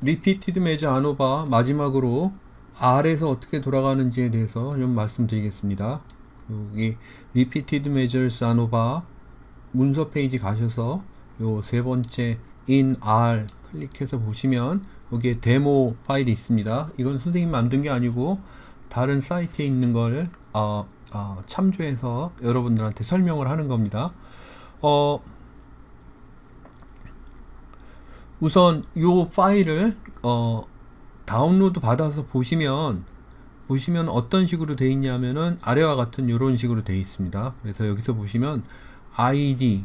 repeated measure ANOVA 마지막으로 R에서 어떻게 돌아가는지에 대해서 좀 말씀드리겠습니다. 여기 repeated measures ANOVA 문서 페이지 가셔서 요 세 번째 in R 클릭해서 보시면 여기에 데모 파일이 있습니다. 이건 선생님이 만든 게 아니고 다른 사이트에 있는 걸 참조해서 여러분들한테 설명을 하는 겁니다. 우선 요 파일을 다운로드 받아서 보시면 어떤 식으로 되어 있냐면은 아래와 같은 이런 식으로 되어 있습니다. 그래서 여기서 보시면 ID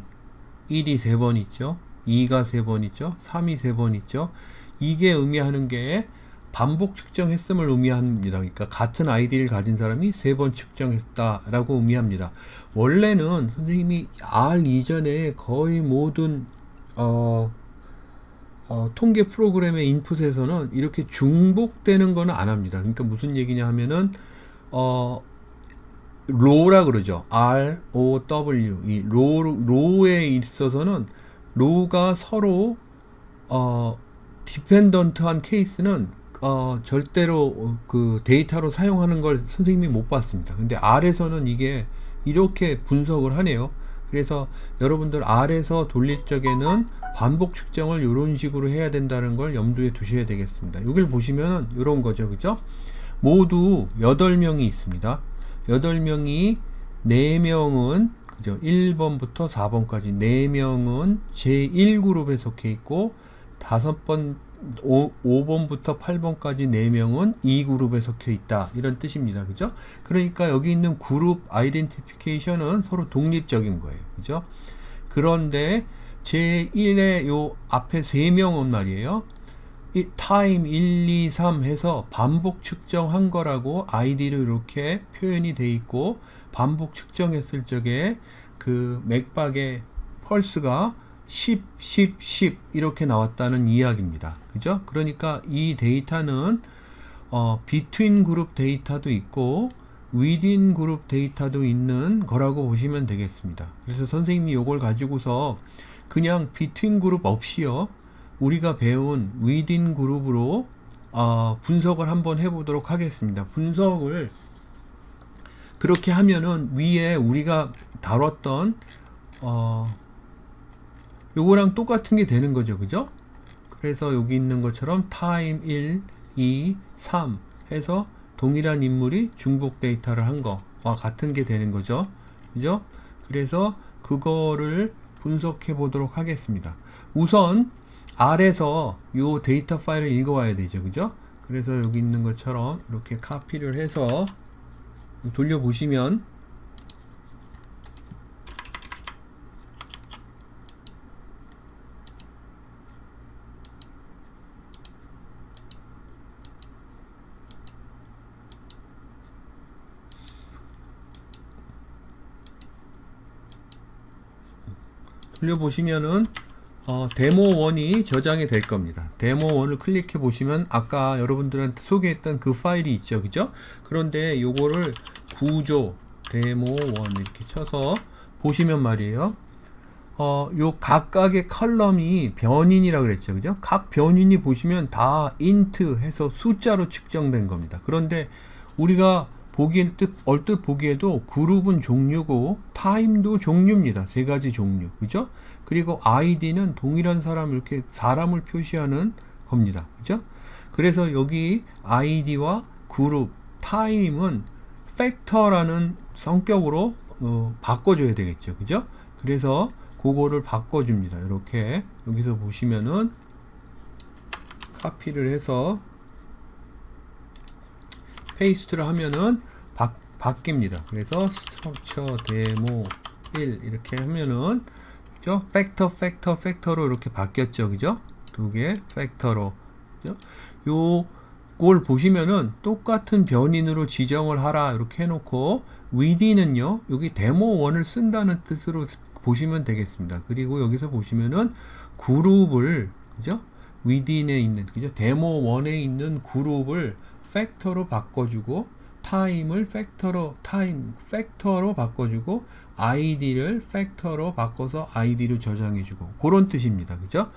1이 3번 있죠, 2가 3번 있죠, 3이 3번 있죠. 이게 의미하는 게 반복 측정했음을 의미합니다. 그러니까 같은 아이디를 가진 사람이 3번 측정했다라고 의미합니다. 원래는 선생님이 R 이전에 거의 모든 통계 프로그램의 인풋에서는 이렇게 중복되는 거는 안 합니다. 그러니까 무슨 얘기냐 하면은 로우라 그러죠. ROW. 이 로우에 있어서는 로우가 서로 디펜던트한 케이스는 절대로 그 데이터로 사용하는 걸 선생님이 못 봤습니다. 근데 R에서는 이게 이렇게 분석을 하네요. 그래서 여러분들 R에서 돌릴 적에는 반복 측정을 이런 식으로 해야 된다는 걸 염두에 두셔야 되겠습니다. 여기를 보시면은 이런 거죠. 그죠? 모두 8명이 있습니다. 8명이 4명은 그죠? 1번부터 4번까지 4명은 제1그룹에 속해 있고 5번부터 8번까지 4명은 2그룹에 속해 있다. 이런 뜻입니다. 그죠? 그러니까 여기 있는 그룹 아이덴티피케이션은 서로 독립적인 거예요. 그죠? 그런데 제1의 요 앞에 3명은 말이에요. 이 타임 1, 2, 3 해서 반복 측정한 거라고 아이디로 이렇게 표현이 돼 있고, 반복 측정했을 적에 그 맥박의 펄스가 10, 10, 10 이렇게 나왔다는 이야기입니다. 그죠? 그러니까 이 데이터는 between 그룹 데이터도 있고 within 그룹 데이터도 있는 거라고 보시면 되겠습니다. 그래서 선생님이 이걸 가지고서 그냥 between 그룹 없이요, 우리가 배운 within 그룹으로 분석을 한번 해보도록 하겠습니다. 분석을 그렇게 하면은 위에 우리가 다뤘던 요거랑 똑같은 게 되는 거죠. 그죠? 그래서 여기 있는 것처럼 타임 1, 2, 3 해서 동일한 인물이 중복 데이터를 한 거와 같은 게 되는 거죠. 그죠? 그래서 그거를 분석해 보도록 하겠습니다. 우선 R에서 요 데이터 파일을 읽어와야 되죠. 그죠? 그래서 여기 있는 것처럼 이렇게 카피를 해서 돌려보시면 돌려보시면은 데모 1이 저장이 될 겁니다. 데모 1을 클릭해 보시면 아까 여러분들한테 소개했던 그 파일이 있죠. 그죠? 그런데 요거를 구조 데모 1 이렇게 쳐서 보시면 말이에요. 요 각각의 컬럼이 변인이라 그랬죠. 그죠? 각 변인이 보시면 다 int 해서 숫자로 측정된 겁니다. 그런데 우리가 얼뜻 보기에도 그룹은 종류고 타임도 종류입니다. 세 가지 종류. 그죠? 그리고 id는 동일한 이렇게 사람을 표시하는 겁니다. 그죠? 그래서 여기 id와 그룹, 타임은 팩터라는 성격으로 바꿔줘야 되겠죠. 그죠? 그래서 그거를 바꿔줍니다. 이렇게 여기서 보시면은 카피를 해서 페이스트를 하면은 바뀝니다. 그래서 스트럭처 데모 1 이렇게 하면은 그죠? 팩터로 이렇게 바뀌었죠. 그죠? 두 개 팩터로. 그죠? 요걸 보시면은 똑같은 변인으로 지정을 하라 이렇게 해놓고 within은요, 여기 데모 1을 쓴다는 뜻으로 보시면 되겠습니다. 그리고 여기서 보시면은 그룹을, 그죠? within에 있는, 그죠? 데모 1에 있는 그룹을 팩터로 바꿔주고, 타임을 팩터로 바꿔주고, id를 팩터로 바꿔서 id로 저장해주고, 그런 뜻입니다. 그죠?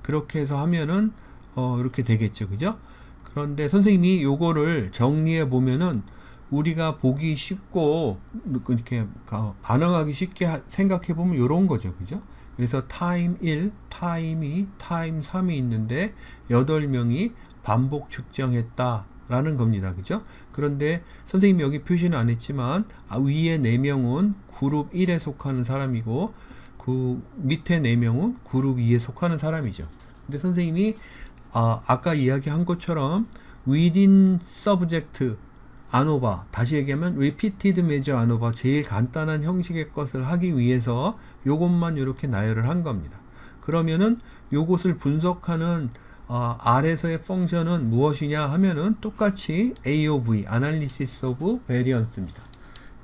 그렇게 해서 하면은 이렇게 되겠죠. 그죠? 그런데 선생님이 요거를 정리해 보면은 우리가 보기 쉽고 이렇게 반응하기 쉽게 생각해 보면 요런 거죠. 그죠? 그래서 타임 1, 타임 2, 타임 3이 있는데 8명이 반복 측정했다 라는 겁니다. 그죠? 그런데 선생님이 여기 표시는 안 했지만 위에 4명은 그룹 1에 속하는 사람이고 그 밑에 4명은 그룹 2에 속하는 사람이죠. 근데 선생님이 아까 이야기한 것처럼 within subject ANOVA, 다시 얘기하면 repeated measure ANOVA, 제일 간단한 형식의 것을 하기 위해서 요것만 이렇게 나열을 한 겁니다. 그러면은 요것을 분석하는 R에서의 펑션은 무엇이냐 하면은 똑같이 AOV, Analysis of Variance입니다.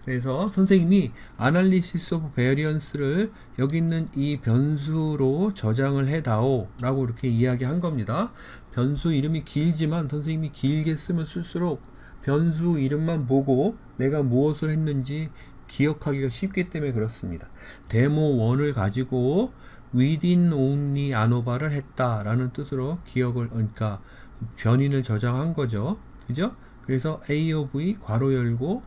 그래서 선생님이 Analysis of Variance를 여기 있는 이 변수로 저장을 해다오 라고 이렇게 이야기한 겁니다. 변수 이름이 길지만 선생님이 길게 쓰면 쓸수록 변수 이름만 보고 내가 무엇을 했는지 기억하기가 쉽기 때문에 그렇습니다. 데모 1을 가지고 within only ANOVA를 했다라는 뜻으로 그러니까 변인을 저장한 거죠. 그죠? 그래서 AOV 괄호 열고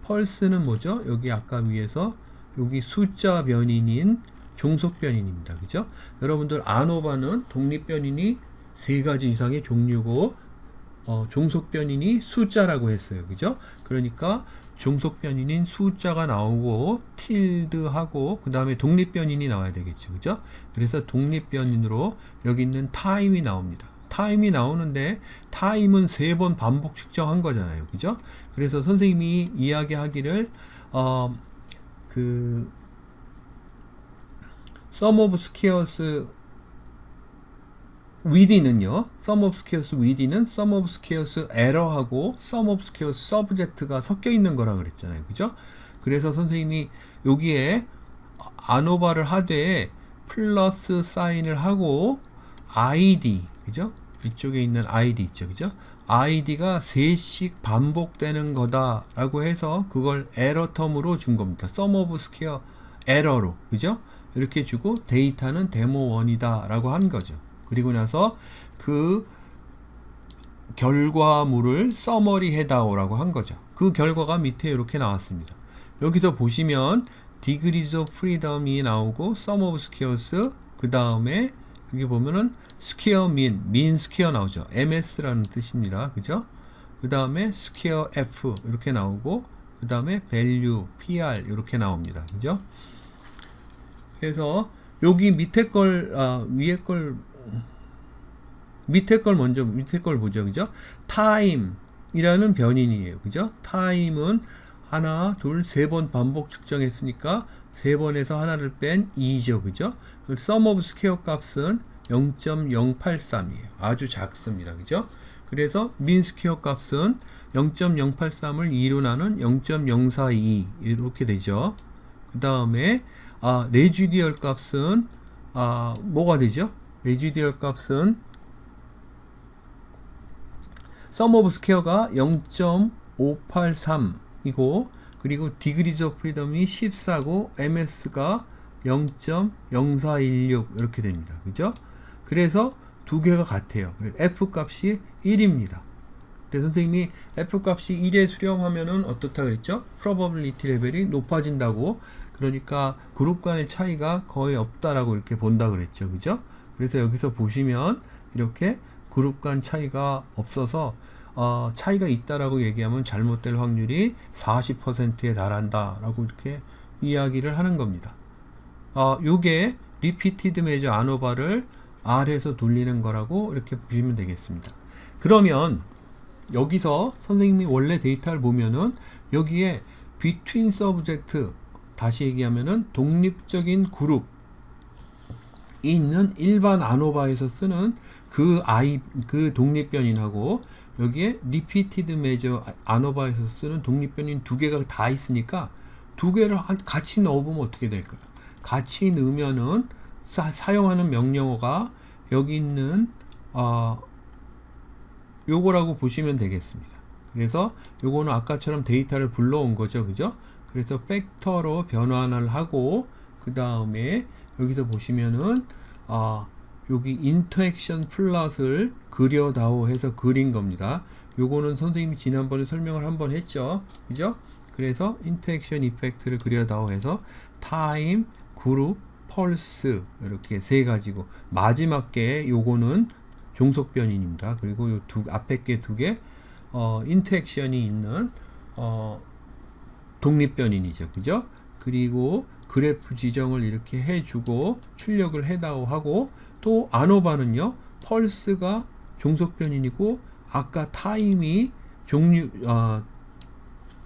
펄스는 뭐죠? 여기 아까 위에서 여기 숫자 변인인 종속 변인입니다. 그죠? 여러분들 ANOVA는 독립 변인이 3가지 이상의 종류고 종속 변인이 숫자라고 했어요. 그죠? 그러니까 종속 변인인 숫자가 나오고 tilde하고 그 다음에 독립 변인이 나와야 되겠죠. 그죠? 그래서 독립 변인으로 여기 있는 time이 나옵니다. 타임이 나오는데 타임은 3번 반복 측정한 거잖아요. 그죠? 그래서 선생님이 이야기하기를 그 sum of squares within은요, sum of squares within은 sum of squares error하고 sum of squares subject가 섞여 있는 거라 그랬잖아요. 그죠? 그래서 선생님이 여기에 ANOVA를 하되 플러스 사인을 하고 id, 그죠? 이쪽에 있는 id 있죠. 그죠? id가 3씩 반복되는 거다라고 해서 그걸 에러 텀으로 준 겁니다. sum of square error로. 그죠? 이렇게 주고 데이터는 데모 1이다 라고 한 거죠. 그리고 나서 그 결과물을 서머리 해다오라고 한 거죠. 그 결과가 밑에 이렇게 나왔습니다. 여기서 보시면 degrees of freedom이 나오고 sum of squares, 그 다음에 여기 보면은 square mean square 나오죠. MS라는 뜻입니다. 그죠? 그 다음에 square F 이렇게 나오고 그 다음에 value PR 이렇게 나옵니다. 그죠? 그래서 여기 밑에 걸 위에 걸 밑에 걸 먼저 밑에 걸 보죠. 그죠? time이라는 변인이에요. 그죠? time은 하나, 둘, 3번 반복 측정했으니까 3번에서 하나를 뺀 2죠. 그죠? sum of square 값은 0.083이에요. 아주 작습니다. 그죠? 그래서 mean square 값은 0.083을 2로 나눈 0.042 이렇게 되죠. 그 다음에 레지듀얼 값은 뭐가 되죠? 레지듀얼 값은 sum of square가 0.583이고 그리고 degrees of freedom이 14고 MS가 0.0416 이렇게 됩니다. 그죠? 그래서 두 개가 같아요. 그래서 F 값이 1입니다. 근데 선생님이 F 값이 1에 수렴하면은 어떻다 그랬죠? probability 레벨이 높아진다고. 그러니까 그룹 간의 차이가 거의 없다라고 이렇게 본다 그랬죠. 그죠? 그래서 여기서 보시면 이렇게 그룹 간 차이가 없어서 차이가 있다라고 얘기하면 잘못될 확률이 40%에 달한다라고 이렇게 이야기를 하는 겁니다. 요게 repeated measure ANOVA를 R에서 돌리는 거라고 이렇게 보시면 되겠습니다. 그러면 여기서 선생님이 원래 데이터를 보면은 여기에 between subject, 다시 얘기하면은 독립적인 그룹이 있는 일반 ANOVA에서 쓰는 그 독립변인하고 여기에 repeated measure ANOVA에서 쓰는 독립변인 두 개가 다 있으니까 두 개를 같이 넣어보면 어떻게 될까요? 같이 넣으면은 사용하는 명령어가 여기 있는 요거라고 보시면 되겠습니다. 그래서 요거는 아까처럼 데이터를 불러온 거죠. 그죠? 그래서 팩터로 변환을 하고 그 다음에 여기서 보시면은 여기 인터액션 플롯을 그려다오 해서 그린 겁니다. 요거는 선생님이 지난번에 설명을 한번 했죠. 그죠? 그래서 인터액션 이펙트를 그려다오 해서 타임, 그룹, 펄스 이렇게 세 가지고 마지막 게 요거는 종속 변인입니다. 그리고 요 앞에 게 두 개 인터액션이 있는 독립변인이죠. 그죠? 그리고 그래프 지정을 이렇게 해주고 출력을 해다오 하고 또 아노바는요 펄스가 종속변인이고 아까 타임이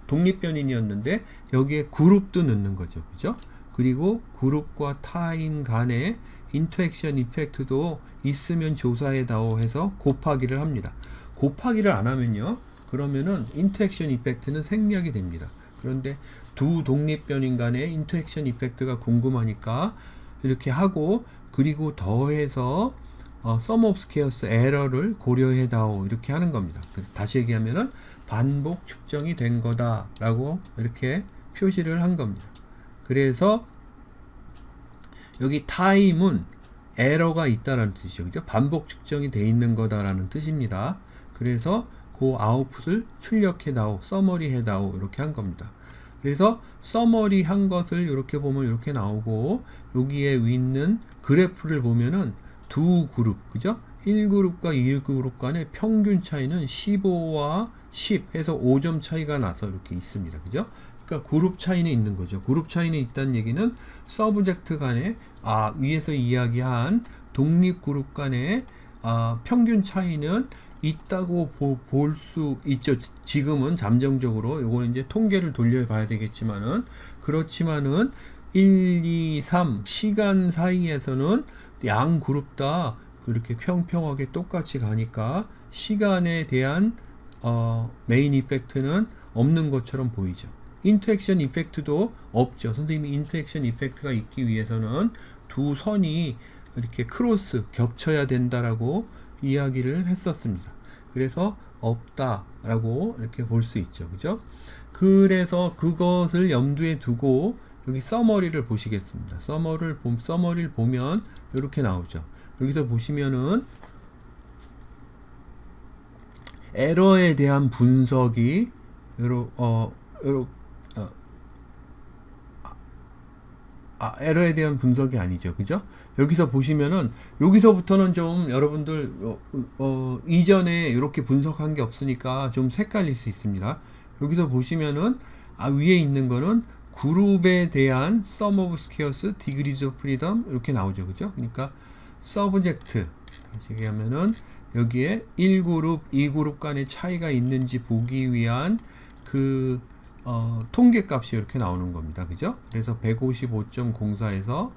독립변인이었는데 여기에 그룹도 넣는 거죠. 그죠? 그리고 그룹과 타임 간에 인터액션 이펙트도 있으면 조사해다오 해서 곱하기를 합니다. 곱하기를 안 하면요 그러면은 인터액션 이펙트는 생략이 됩니다. 그런데 두 독립변인 간의 인터액션 이펙트가 궁금하니까 이렇게 하고 그리고 더해서 sum of squares 에러를 고려해다오 이렇게 하는 겁니다. 다시 얘기하면은 반복 측정이 된 거다 라고 이렇게 표시를 한 겁니다. 그래서 여기 time은 에러가 있다라는 뜻이죠. 그죠? 반복 측정이 돼 있는 거다라는 뜻입니다. 그래서 그 아웃풋을 출력해다오, 서머리 해다오 이렇게 한 겁니다. 그래서 서머리 한 것을 이렇게 보면 이렇게 나오고 여기에 있는 그래프를 보면은 두 그룹, 그죠? 1그룹과 2그룹 간의 평균 차이는 15와 10 해서 5점 차이가 나서 이렇게 있습니다. 그죠? 그러니까 그룹 차이는 있는 거죠. 그룹 차이는 있다는 얘기는 서브젝트 간의 위에서 이야기한 독립 그룹 간의 평균 차이는 있다고 볼 수 있죠. 지금은 잠정적으로 요거는 이제 통계를 돌려봐야 되겠지만은 그렇지만은 1, 2, 3 시간 사이에서는 양 그룹 다 이렇게 평평하게 똑같이 가니까 시간에 대한 메인 이펙트는 없는 것처럼 보이죠. 인터액션 이펙트도 없죠. 선생님이 인터액션 이펙트가 있기 위해서는 두 선이 이렇게 크로스 겹쳐야 된다라고 이야기를 했었습니다. 그래서 없다라고 이렇게 볼 수 있죠. 그죠? 그래서 그것을 염두에 두고 여기 서머리를 보시겠습니다. 서머리를 보면 이렇게 나오죠. 여기서 보시면은 에러에 대한 분석이 에러에 대한 분석이 아니죠. 그죠? 여기서 보시면은 여기서부터는 좀 여러분들 이전에 이렇게 분석한 게 없으니까 좀 헷갈릴 수 있습니다. 여기서 보시면은 위에 있는 거는 그룹에 대한 sum of squares, degrees of freedom 이렇게 나오죠. 그죠? 그러니까 서브젝트 다시 얘기하면은 여기에 1그룹, 2그룹 간의 차이가 있는지 보기 위한 그 통계 값이 이렇게 나오는 겁니다. 그죠? 그래서 155.04에서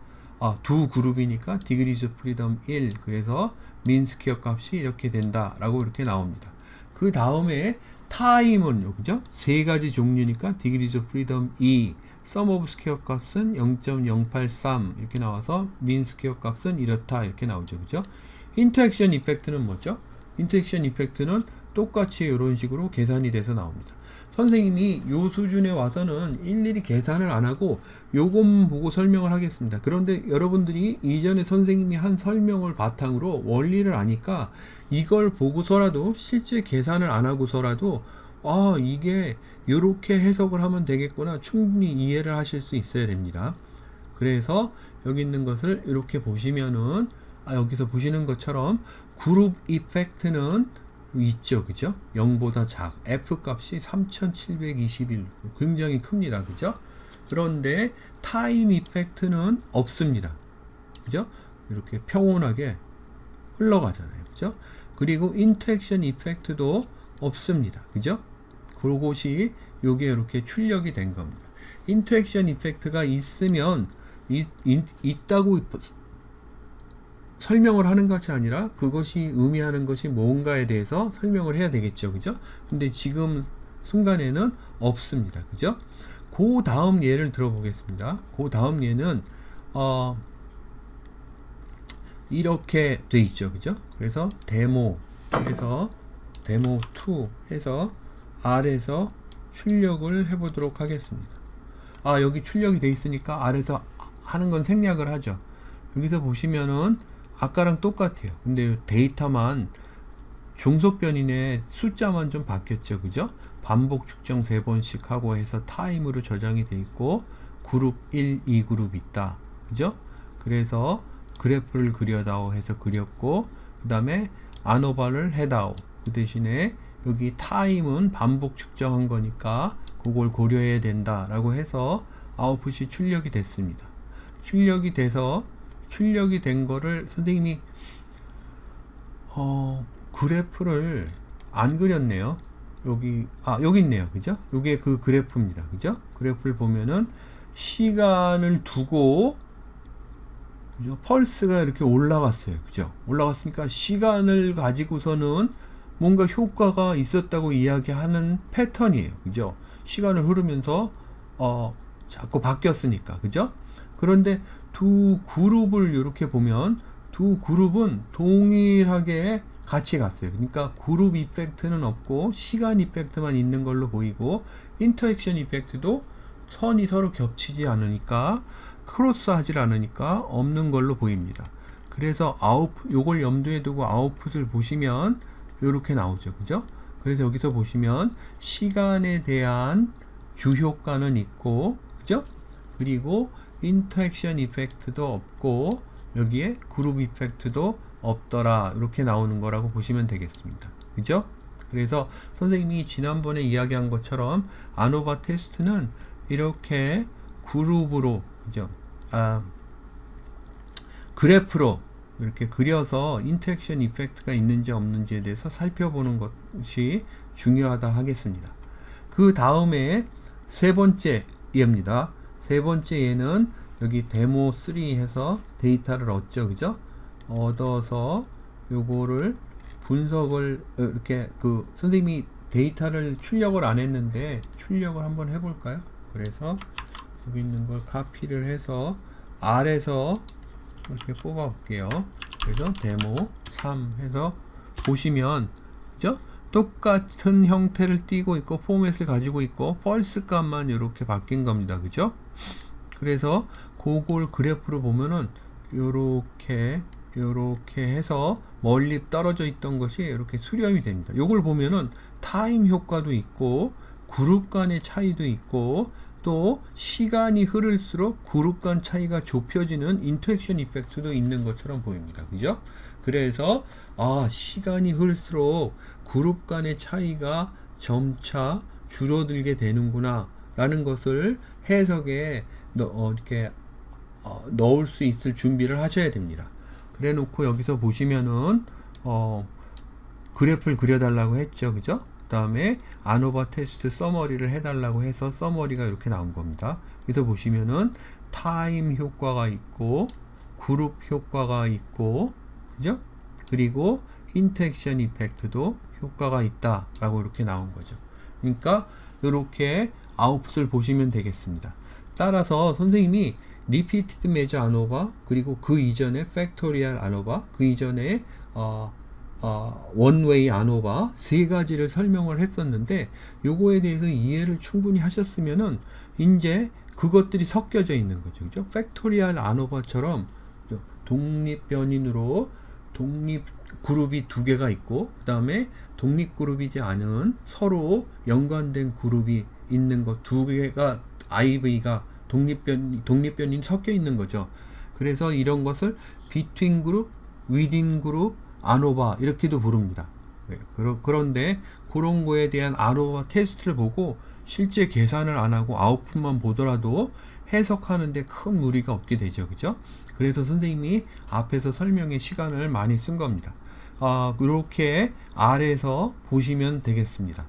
두 그룹이니까 degrees of freedom 1 그래서 mean square 값이 이렇게 된다라고 이렇게 나옵니다. 그 다음에 time은 그죠? 세 가지 종류니까 degrees of freedom 2 sum of square 값은 0.083 이렇게 나와서 mean square 값은 이렇다 이렇게 나오죠. 그죠? 인터액션 이펙트는 뭐죠? 인터액션 이펙트는 똑같이 이런 식으로 계산이 돼서 나옵니다. 선생님이 요 수준에 와서는 일일이 계산을 안 하고 요것만 보고 설명을 하겠습니다. 그런데 여러분들이 이전에 선생님이 한 설명을 바탕으로 원리를 아니까 이걸 보고서라도 실제 계산을 안 하고서라도 이게 요렇게 해석을 하면 되겠구나 충분히 이해를 하실 수 있어야 됩니다. 그래서 여기 있는 것을 이렇게 보시면은 여기서 보시는 것처럼 그룹 이펙트는 있죠. 그죠? 0보다 작. F 값이 3721. 굉장히 큽니다. 그죠? 그런데 타임 이펙트는 없습니다. 그죠? 이렇게 평온하게 흘러가잖아요. 그죠? 그리고 인터액션 이펙트도 없습니다. 그죠? 그것이 요게 이렇게 출력이 된 겁니다. 인터액션 이펙트가 있으면 있다고 설명을 하는 것이 아니라 그것이 의미하는 것이 뭔가에 대해서 설명을 해야 되겠죠. 그죠? 근데 지금 순간에는 없습니다. 그죠? 그 다음 예를 들어보겠습니다. 그 다음 예는 이렇게 돼 있죠. 그죠? 그래서 데모 해서 데모2 해서 R에서 출력을 해보도록 하겠습니다. 여기 출력이 돼 있으니까 R에서 하는 건 생략을 하죠. 여기서 보시면은 아까랑 똑같아요. 근데 데이터만 종속변인의 숫자만 좀 바뀌었죠. 그죠? 반복 측정 3번씩 하고 해서 타임으로 저장이 돼 있고 그룹 1, 2그룹 있다. 그죠? 그래서 그래프를 그려다오 해서 그렸고 그 다음에 아노바를 해다오. 그 대신에 여기 타임은 반복 측정한 거니까 그걸 고려해야 된다 라고 해서 아웃풋이 출력이 됐습니다. 출력이 된 거를 선생님이 그래프를 안 그렸네요. 여기 있네요. 그죠? 요게 그 그래프입니다. 그죠? 그래프를 보면은 시간을 두고 그죠? 펄스가 이렇게 올라갔어요. 그죠? 올라갔으니까 시간을 가지고서는 뭔가 효과가 있었다고 이야기하는 패턴이에요. 그죠? 시간을 흐르면서 자꾸 바뀌었으니까. 그죠? 그런데 두 그룹을 이렇게 보면 두 그룹은 동일하게 같이 갔어요. 그러니까 그룹 이펙트는 없고 시간 이펙트만 있는 걸로 보이고 인터액션 이펙트도 선이 서로 겹치지 않으니까 크로스 하질 않으니까 없는 걸로 보입니다. 그래서 요걸 염두에 두고 아웃풋을 보시면 이렇게 나오죠. 그죠? 그래서 여기서 보시면 시간에 대한 주효과는 있고 그죠? 그리고 인터액션 이펙트도 없고 여기에 그룹 이펙트도 없더라 이렇게 나오는 거라고 보시면 되겠습니다. 그죠? 그래서 선생님이 지난번에 이야기한 것처럼 아노바 테스트는 이렇게 그룹으로 그죠? 그래프로 이렇게 그려서 인터액션 이펙트가 있는지 없는지에 대해서 살펴보는 것이 중요하다 하겠습니다. 그 다음에 세 번째 예입니다. 세 번째 예는 여기 데모 3 해서 데이터를 얻죠. 그죠? 얻어서 요거를 분석을 이렇게 선생님이 데이터를 출력을 안 했는데 출력을 한번 해볼까요? 그래서 여기 있는 걸 카피를 해서 R에서 이렇게 뽑아 볼게요. 그래서 데모 3 해서 보시면 그죠? 똑같은 형태를 띄고 있고 포맷을 가지고 있고 펄스 값만 이렇게 바뀐 겁니다. 그죠? 그래서 그걸 그래프로 보면은 요렇게 해서 멀리 떨어져 있던 것이 이렇게 수렴이 됩니다. 요걸 보면은 타임 효과도 있고 그룹 간의 차이도 있고 또 시간이 흐를수록 그룹 간 차이가 좁혀지는 인터액션 이펙트도 있는 것처럼 보입니다. 그죠? 그래서 시간이 흐를수록 그룹 간의 차이가 점차 줄어들게 되는구나 라는 것을 해석에 이렇게 넣을 수 있을 준비를 하셔야 됩니다. 그래 놓고 여기서 보시면은 그래프를 그려달라고 했죠. 그죠? 그 다음에 아노바 테스트 서머리를 해달라고 해서 서머리가 이렇게 나온 겁니다. 여기서 보시면은 타임 효과가 있고 그룹 효과가 있고 그죠? 그리고 인터액션 이펙트도 효과가 있다 라고 이렇게 나온 거죠. 그러니까 이렇게 아웃풋을 보시면 되겠습니다. 따라서 선생님이 리피티드 메저 아노바 그리고 그 이전에 팩토리얼 아노바 그 이전에 원웨이 아노바 세 가지를 설명을 했었는데 요거에 대해서 이해를 충분히 하셨으면은 이제 그것들이 섞여져 있는 거죠. 그죠? 팩토리얼 아노바처럼 독립 변인으로 독립 그룹이 두 개가 있고 그 다음에 독립 그룹이지 않은 서로 연관된 그룹이 있는 것 두 개가 IV가 독립변인 섞여 있는 거죠. 그래서 이런 것을 between 그룹, within 그룹, 아노바 이렇게도 부릅니다. 그런데 그런 거에 대한 아노바 테스트를 보고 실제 계산을 안 하고 아웃풋만 보더라도 해석하는데 큰 무리가 없게 되죠. 그죠? 그래서 선생님이 앞에서 설명에 시간을 많이 쓴 겁니다. 이렇게 아래에서 보시면 되겠습니다.